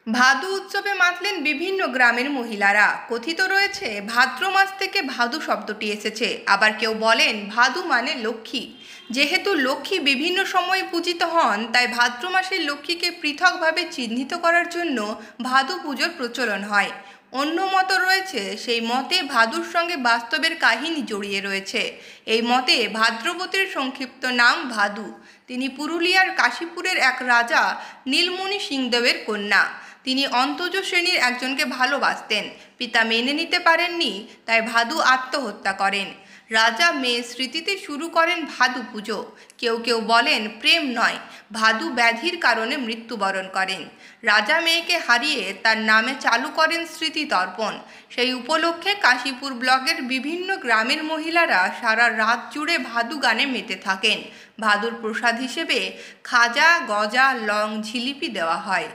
ভাদু উৎসবে মাতলেন বিভিন্ন গ্রামের মহিলারা। কথিত রয়েছে ভাদ্র মাস থেকে ভাদু শব্দটি এসেছে। আবার কেউ বলেন ভাদু মানে লক্ষ্মী। যেহেতু লক্ষ্মী বিভিন্ন সময়ে পূজিত হন, তাই ভাদ্র মাসের লক্ষ্মীকে পৃথকভাবে চিহ্নিত করার জন্য ভাদু পুজোর প্রচলন হয়। অন্য মত রয়েছে, সেই মতে ভাদুর সঙ্গে বাস্তবের কাহিনী জড়িয়ে রয়েছে। এই মতে ভাদ্রবতীর সংক্ষিপ্ত নাম ভাদু। তিনি পুরুলিয়ার কাশীপুরের এক রাজা নীলমণি সিংদেবের কন্যা। তিনি অন্তজ শ্রেণীর একজনকে ভালোবাসতেন। পিতা মেনে নিতে পারেননি, তাই ভাদু আত্মহত্যা করেন। রাজা মেয়ের স্মৃতিতে শুরু করেন ভাদু পুজো। কেউ কেউ বলেন প্রেম নয়, ভাদু ব্যাধির কারণে মৃত্যুবরণ করেন। রাজা মেয়েকে হারিয়ে তার নামে চালু করেন স্মৃতি তর্পণ। সেই উপলক্ষে কাশীপুর ব্লকের বিভিন্ন গ্রামের মহিলারা সারা রাত জুড়ে ভাদু গানে মেতে থাকেন। ভাদুর প্রসাদ হিসেবে খাজা, গজা, লং, জিলিপি দেওয়া হয়।